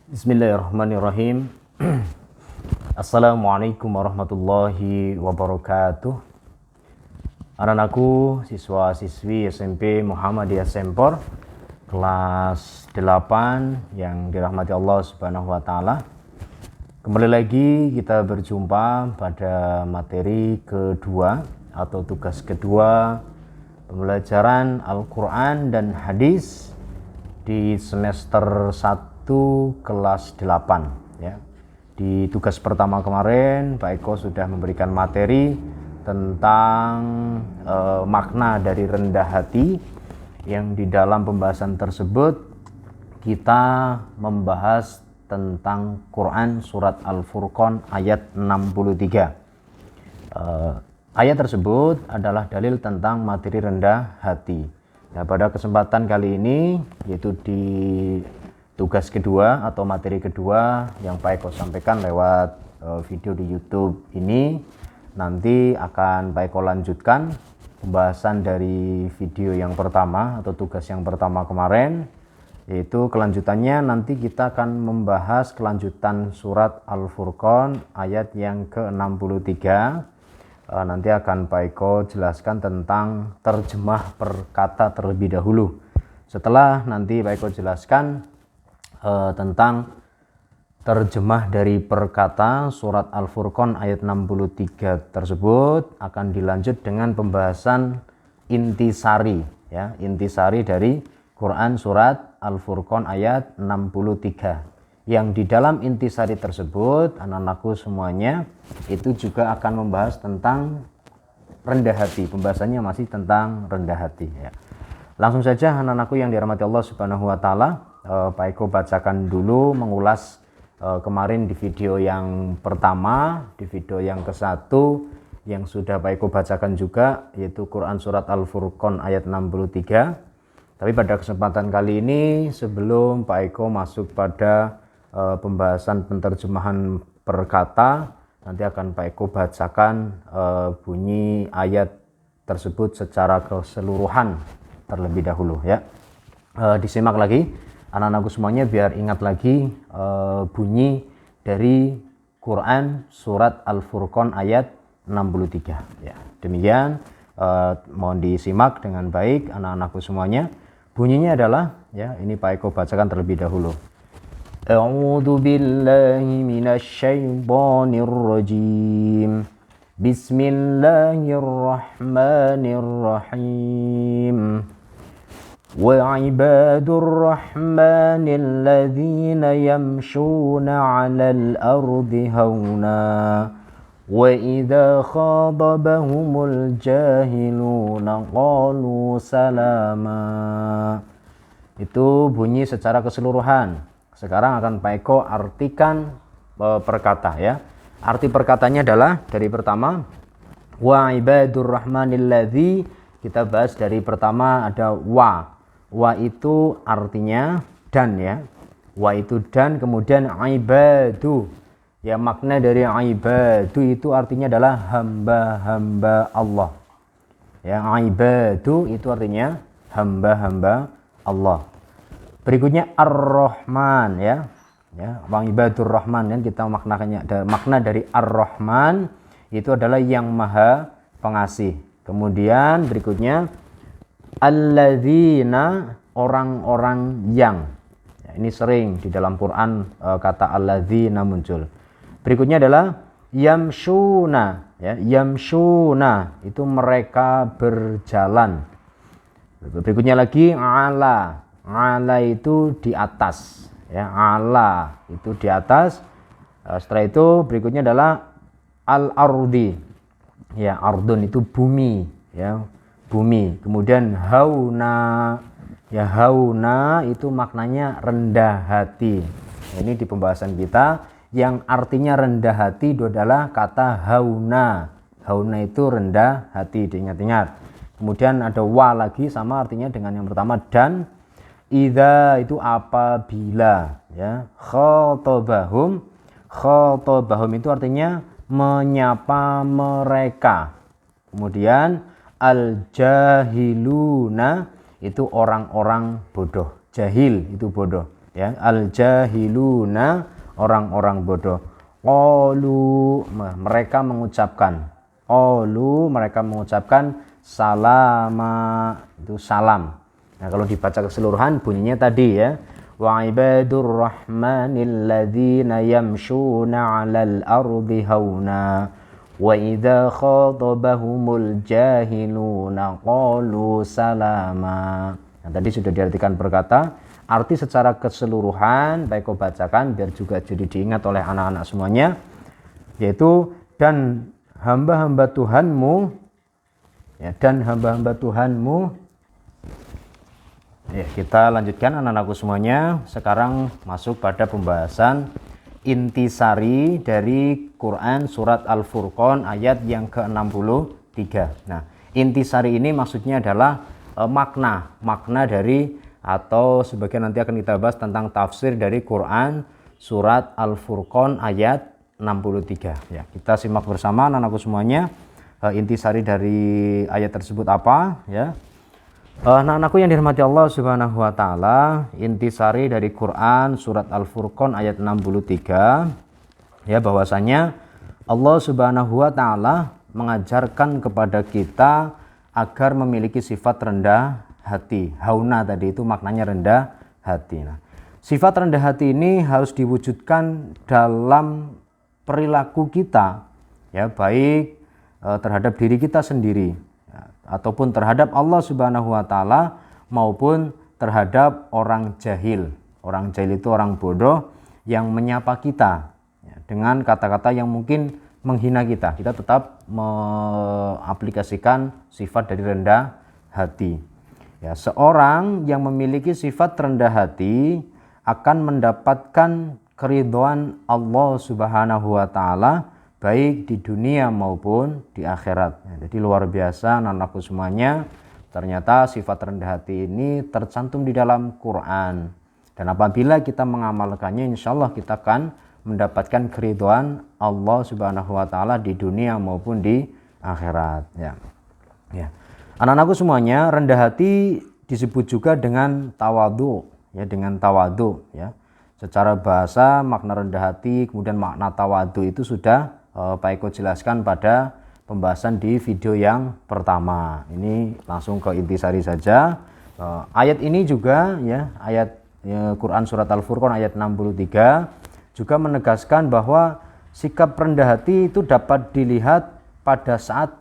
Bismillahirrahmanirrahim. Assalamualaikum warahmatullahi wabarakatuh. Anak-anakku, siswa-siswi SMP Muhammadiyah Sempor kelas 8 yang dirahmati Allah Subhanahu wa taala. Kembali lagi kita berjumpa pada materi kedua atau tugas kedua pembelajaran Al-Qur'an dan hadis di semester 1 kelas 8 ya. Di tugas pertama kemarin Pak Eko sudah memberikan materi tentang makna dari rendah hati, yang di dalam pembahasan tersebut kita membahas tentang Quran surat Al-Furqan ayat 63. Ayat tersebut adalah dalil tentang materi rendah hati. Nah, pada kesempatan kali ini, yaitu di tugas kedua atau materi kedua yang Pak Eko sampaikan lewat video di YouTube ini, nanti akan Pak Eko lanjutkan pembahasan dari video yang pertama atau tugas yang pertama kemarin, yaitu kelanjutannya nanti kita akan membahas kelanjutan surat Al-Furqan ayat yang ke-63. Nanti akan Pak Eko jelaskan tentang terjemah per kata terlebih dahulu. Setelah nanti Pak Eko jelaskan tentang terjemah dari perkata surat Al-Furqan ayat 63 tersebut, akan dilanjut dengan pembahasan intisari ya, intisari dari Quran surat Al-Furqan ayat 63, yang di dalam intisari tersebut anak-anakku semuanya itu juga akan membahas tentang rendah hati. Pembahasannya masih tentang rendah hati ya. Langsung saja anak-anakku yang dirahmati Allah Subhanahu wa taala, Pak Eko bacakan dulu mengulas kemarin di video yang pertama, di video yang ke-1 yang sudah Pak Eko bacakan juga, yaitu Quran surat Al-Furqan ayat 63. Tapi pada kesempatan kali ini, sebelum Pak Eko masuk pada pembahasan penerjemahan per kata, nanti akan Pak Eko bacakan bunyi ayat tersebut secara keseluruhan terlebih dahulu ya. Disimak lagi anak-anakku semuanya biar ingat lagi bunyi dari Quran surat Al-Furqan ayat 63 ya. Demikian, mohon disimak dengan baik anak-anakku semuanya. Bunyinya adalah ya, ini Pak Eko bacakan terlebih dahulu. A'udzu billahi minasy syaithanir rajim. Bismillahirrahmanirrahim. وعباد الرحمن الذين يمشون على الأرض هونا وإذا خاطبهم الجاهلون قالوا سلاما. Itu bunyi secara keseluruhan. Sekarang akan Pak Eko artikan perkata ya. Arti perkatanya adalah dari pertama wa ibadur rahmanil ladzi, kita bahas dari pertama ada wa. Wa itu artinya dan ya. Wa itu dan, kemudian ibadu. Ya, makna dari ibadu itu artinya adalah hamba-hamba Allah. Ya, ibadu itu artinya hamba-hamba Allah. Berikutnya Ar-Rahman ya. Ya, wa ibadur Rahman, dan kita maknanya makna dari Ar-Rahman itu adalah yang Maha Pengasih. Kemudian berikutnya alladzina, orang-orang yang ya, ini sering di dalam Quran kata alladzina muncul. Berikutnya adalah yamshuna ya, yamshuna itu mereka berjalan. Berikutnya lagi ala, ala itu di atas ya, ala itu di atas. Setelah itu berikutnya adalah al-ardi ya, ardun itu bumi ya, bumi. Kemudian hauna ya, hauna itu maknanya rendah hati. Nah, ini di pembahasan kita yang artinya rendah hati itu adalah kata hauna. Hauna itu rendah hati, diingat-ingat. Kemudian ada wa lagi, sama artinya dengan yang pertama, dan idza itu apabila ya, khatabahum, khatabahum itu artinya menyapa mereka. Kemudian al-jahiluna itu orang-orang bodoh. Jahil itu bodoh. ya, al-jahiluna, orang-orang bodoh. Qalu, mereka mengucapkan, qalu, mereka mengucapkan salama, itu salam. Nah, kalau dibaca keseluruhan bunyinya tadi ya, wa ibadur rahmanil ladzina yamshuna 'alal ardi hauna wa idza khatabahumul jahiluna qalu salama. Nah, tadi sudah diartikan berkata, arti secara keseluruhan baik kau bacakan biar juga jadi diingat oleh anak-anak semuanya, yaitu dan hamba-hamba Tuhanmu ya, dan hamba-hamba Tuhanmu. Ya, kita lanjutkan anak-anakku semuanya. Sekarang masuk pada pembahasan intisari dari Quran surat Al-Furqan ayat yang ke-63. Nah, intisari ini maksudnya adalah makna dari, atau sebagian nanti akan kita bahas tentang tafsir dari Quran surat Al-Furqan ayat 63. Ya, kita simak bersama anak-anakku semuanya. Intisari dari ayat tersebut apa ya? Anak-anakku yang dirahmati Allah Subhanahu wa taala, intisari dari Quran surat Al-Furqan ayat 63 ya, bahwasanya Allah Subhanahu wa taala mengajarkan kepada kita agar memiliki sifat rendah hati. Hauna tadi itu maknanya rendah hati. Nah, sifat rendah hati ini harus diwujudkan dalam perilaku kita ya, baik terhadap diri kita sendiri ataupun terhadap Allah Subhanahu wa taala maupun terhadap orang jahil. Orang jahil itu orang bodoh yang menyapa kita ya, dengan kata-kata yang mungkin menghina kita. Kita tetap mengaplikasikan sifat dari rendah hati. Ya, seorang yang memiliki sifat rendah hati akan mendapatkan keridhaan Allah Subhanahu wa taala baik di dunia maupun di akhirat. Ya, jadi luar biasa anak-anakku semuanya. Ternyata sifat rendah hati ini tercantum di dalam Quran. Dan apabila kita mengamalkannya, insya Allah kita akan mendapatkan keridhaan Allah Subhanahu wa taala di dunia maupun di akhirat. Ya. Ya. Anak-anakku semuanya, rendah hati disebut juga dengan tawadu, ya, dengan tawadu, ya. Secara bahasa makna rendah hati kemudian makna tawadu itu sudah Pak Eko jelaskan pada pembahasan di video yang pertama. Ini langsung ke intisari saja. Ayat ini juga ya, ayat Quran surat Al-Furqan ayat 63 juga menegaskan bahwa sikap rendah hati itu dapat dilihat pada saat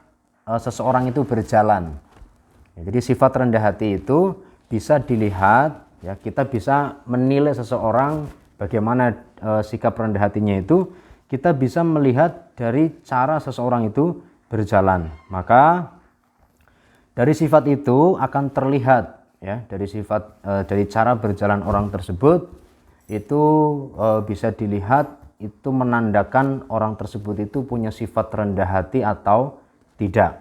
seseorang itu berjalan. Ya, jadi sifat rendah hati itu bisa dilihat ya, kita bisa menilai seseorang bagaimana sikap rendah hatinya itu. Kita bisa melihat dari cara seseorang itu berjalan. Maka dari sifat itu akan terlihat ya, dari cara berjalan orang tersebut itu bisa dilihat, itu menandakan orang tersebut itu punya sifat rendah hati atau tidak.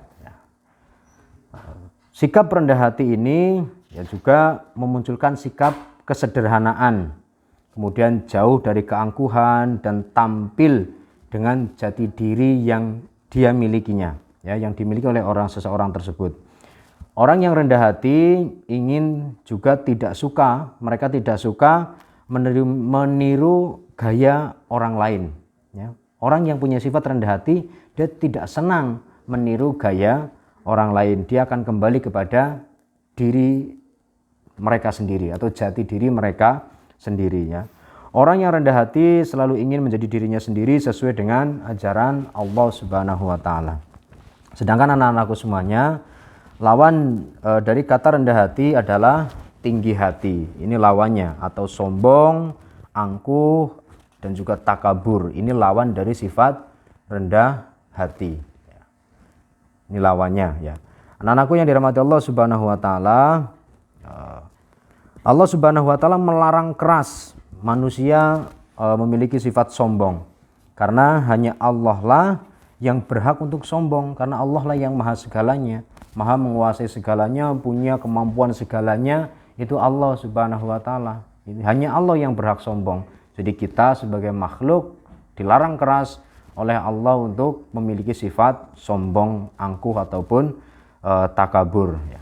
Sikap rendah hati ini ya juga memunculkan sikap kesederhanaan, kemudian jauh dari keangkuhan dan tampil dengan jati diri yang dia milikinya, ya, yang dimiliki oleh seseorang tersebut. Orang yang rendah hati ingin juga mereka tidak suka meniru gaya orang lain. Ya. Orang yang punya sifat rendah hati, dia tidak senang meniru gaya orang lain. Dia akan kembali kepada diri mereka sendiri atau jati diri mereka sendiri. Ya. Orang yang rendah hati selalu ingin menjadi dirinya sendiri sesuai dengan ajaran Allah Subhanahu wa taala. Sedangkan anak-anakku semuanya, lawan dari kata rendah hati adalah tinggi hati. Ini lawannya, atau sombong, angkuh, dan juga takabur. Ini lawan dari sifat rendah hati. Ini lawannya ya. Anak-anakku yang dirahmati Allah Subhanahu wa taala, Allah Subhanahu wa taala melarang keras manusia memiliki sifat sombong, karena hanya Allah lah yang berhak untuk sombong, karena Allah lah yang maha segalanya, maha menguasai segalanya, punya kemampuan segalanya, itu Allah Subhanahu wa taala. Hanya Allah yang berhak sombong. Jadi kita sebagai makhluk dilarang keras oleh Allah untuk memiliki sifat sombong, angkuh ataupun takabur ya.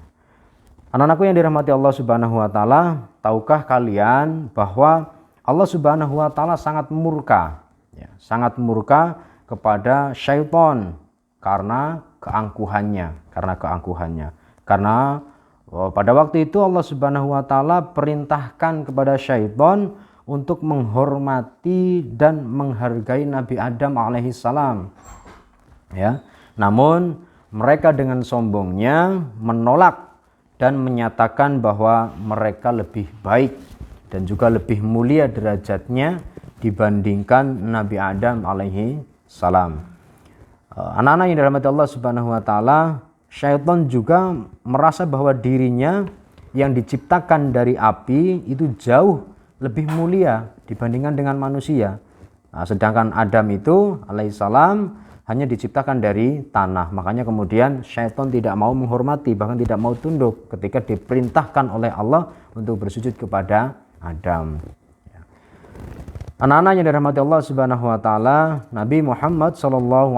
Anak-anakku yang dirahmati Allah Subhanahu wa taala, tahukah kalian bahwa Allah Subhanahu wa taala sangat murka, ya, sangat murka kepada syaitan karena keangkuhannya. Karena pada waktu itu Allah Subhanahu wa taala perintahkan kepada syaitan untuk menghormati dan menghargai Nabi Adam alaihissalam. Ya, namun mereka dengan sombongnya menolak dan menyatakan bahwa mereka lebih baik dan juga lebih mulia derajatnya dibandingkan Nabi Adam alaihi salam. Anak-anak yang dirahmati Allah Subhanahu wa taala, syaitan juga merasa bahwa dirinya yang diciptakan dari api itu jauh lebih mulia dibandingkan dengan manusia. Nah, sedangkan Adam itu alaihissalam hanya diciptakan dari tanah. Makanya kemudian syaitan tidak mau menghormati, bahkan tidak mau tunduk ketika diperintahkan oleh Allah untuk bersujud kepada Adam. Anak-anak yang dirahmati Allah Subhanahu wa taala, Nabi Muhammad SAW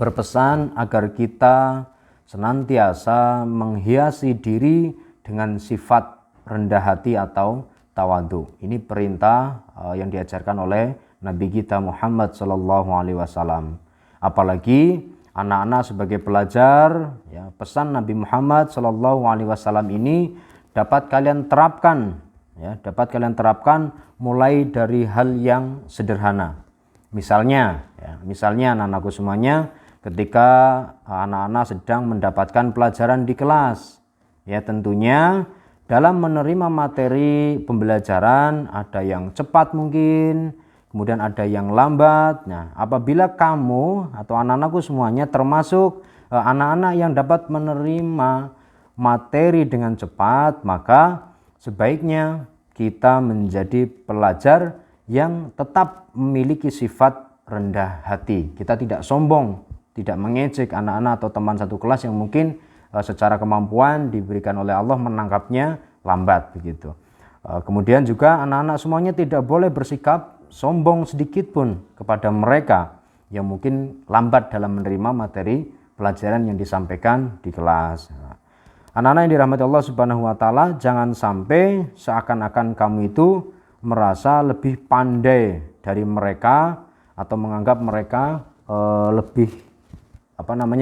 berpesan agar kita senantiasa menghiasi diri dengan sifat rendah hati atau tawadu. Ini perintah yang diajarkan oleh Nabi kita Muhammad SAW. Apalagi anak-anak sebagai pelajar, ya, pesan Nabi Muhammad SAW ini dapat kalian terapkan, ya, mulai dari hal yang sederhana. Misalnya anak-anakku semuanya, ketika anak-anak sedang mendapatkan pelajaran di kelas, ya, tentunya dalam menerima materi pembelajaran ada yang cepat mungkin, kemudian ada yang lambat. Nah, apabila kamu atau anak-anakku semuanya termasuk anak-anak yang dapat menerima materi dengan cepat, maka sebaiknya kita menjadi pelajar yang tetap memiliki sifat rendah hati. Kita tidak sombong, tidak mengejek anak-anak atau teman satu kelas yang mungkin secara kemampuan diberikan oleh Allah menangkapnya lambat begitu. Kemudian juga anak-anak semuanya tidak boleh bersikap sombong sedikit pun kepada mereka yang mungkin lambat dalam menerima materi pelajaran yang disampaikan di kelas. Anak-anak yang dirahmati Allah Subhanahu wa taala, jangan sampai seakan-akan kamu itu merasa lebih pandai dari mereka atau menganggap mereka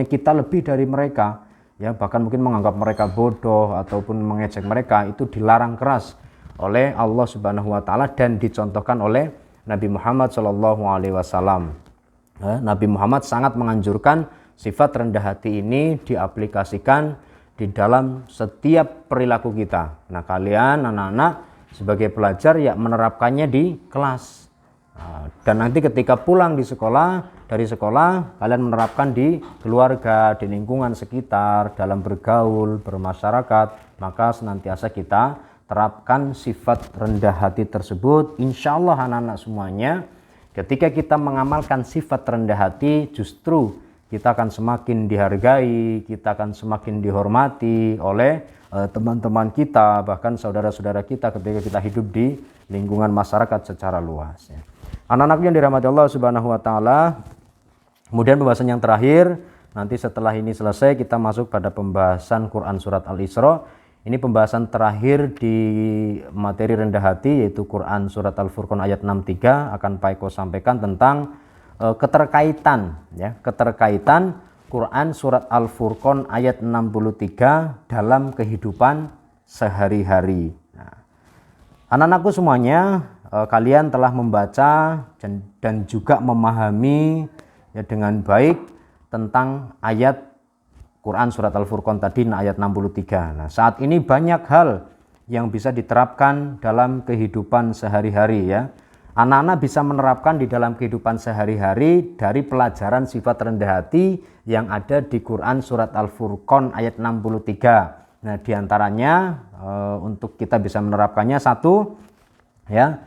kita lebih dari mereka, ya, bahkan mungkin menganggap mereka bodoh ataupun mengejek mereka. Itu dilarang keras oleh Allah Subhanahu wa taala dan dicontohkan oleh Nabi Muhammad SAW. Nabi Muhammad sangat menganjurkan sifat rendah hati ini diaplikasikan di dalam setiap perilaku kita. Nah, kalian anak-anak sebagai pelajar ya menerapkannya di kelas. Dan nanti ketika pulang dari sekolah, kalian menerapkan di keluarga, di lingkungan sekitar, dalam bergaul, bermasyarakat, maka senantiasa kita terapkan sifat rendah hati tersebut. Insya Allah anak-anak semuanya, ketika kita mengamalkan sifat rendah hati, justru kita akan semakin dihargai, kita akan semakin dihormati oleh teman-teman kita, bahkan saudara-saudara kita ketika kita hidup di lingkungan masyarakat secara luas. Anak-anak yang dirahmati Allah Subhanahu wa taala, kemudian pembahasan yang terakhir, nanti setelah ini selesai kita masuk pada pembahasan Quran surat Al-Isra. Ini pembahasan terakhir di materi rendah hati, yaitu Quran surat Al-Furqan ayat 63. Akan Pak Eko sampaikan tentang keterkaitan Quran surat Al-Furqan ayat 63 dalam kehidupan sehari-hari. Nah, anak-anakku semuanya, kalian telah membaca dan juga memahami, ya, dengan baik tentang ayat Quran surat Al-Furqan tadi ayat 63. Nah, saat ini banyak hal yang bisa diterapkan dalam kehidupan sehari-hari, ya. Anak-anak bisa menerapkan di dalam kehidupan sehari-hari dari pelajaran sifat rendah hati yang ada di Quran surat Al-Furqan ayat 63. Nah, diantaranya untuk kita bisa menerapkannya, satu, ya,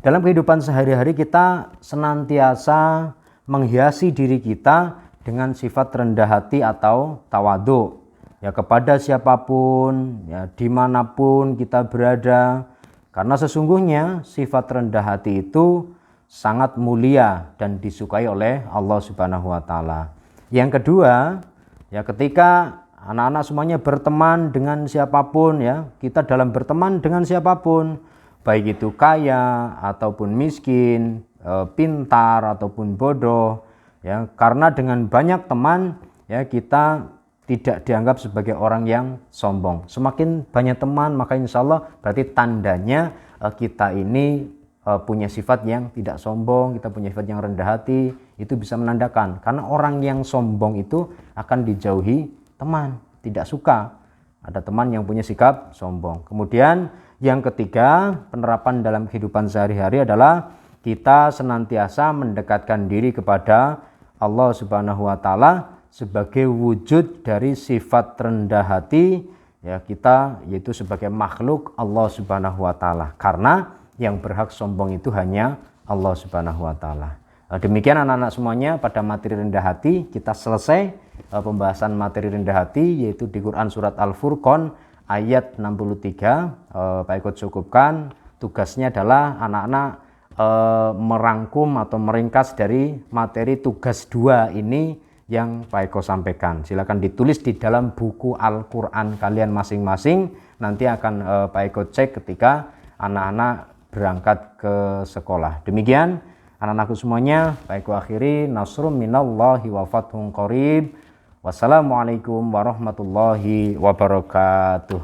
dalam kehidupan sehari-hari kita senantiasa menghiasi diri kita dengan sifat rendah hati atau tawadu, ya, kepada siapapun, ya, dimanapun kita berada, karena sesungguhnya sifat rendah hati itu sangat mulia dan disukai oleh Allah Subhanahu wa taala. Yang kedua, ya, ketika anak-anak semuanya berteman dengan siapapun ya. Kita dalam berteman dengan siapapun, baik itu kaya ataupun miskin, pintar ataupun bodoh ya. Karena dengan banyak teman ya kita tidak dianggap sebagai orang yang sombong. Semakin banyak teman maka insya Allah berarti tandanya kita ini punya sifat yang tidak sombong, kita punya sifat yang rendah hati. Itu bisa menandakan, karena orang yang sombong itu akan dijauhi teman, tidak suka ada teman yang punya sikap sombong. Kemudian yang ketiga, penerapan dalam kehidupan sehari-hari adalah kita senantiasa mendekatkan diri kepada Allah Subhanahu wa taala sebagai wujud dari sifat rendah hati ya kita, yaitu sebagai makhluk Allah Subhanahu wa taala. Karena yang berhak sombong itu hanya Allah Subhanahu wa taala. Demikian anak-anak semuanya, pada materi rendah hati kita selesai pembahasan materi rendah hati, yaitu di Quran surat Al-Furqan ayat 63. Pak Eko cukupkan, tugasnya adalah anak-anak merangkum atau meringkas dari materi tugas 2 ini yang Pak Eko sampaikan. Silakan ditulis di dalam buku Al-Quran kalian masing-masing. Nanti akan Pak Eko cek ketika anak-anak berangkat ke sekolah. Demikian anak-anakku semuanya, Pak Eko akhiri. Nasrum minallahi wa fathun qarib. Wassalamualaikum warahmatullahi wabarakatuh.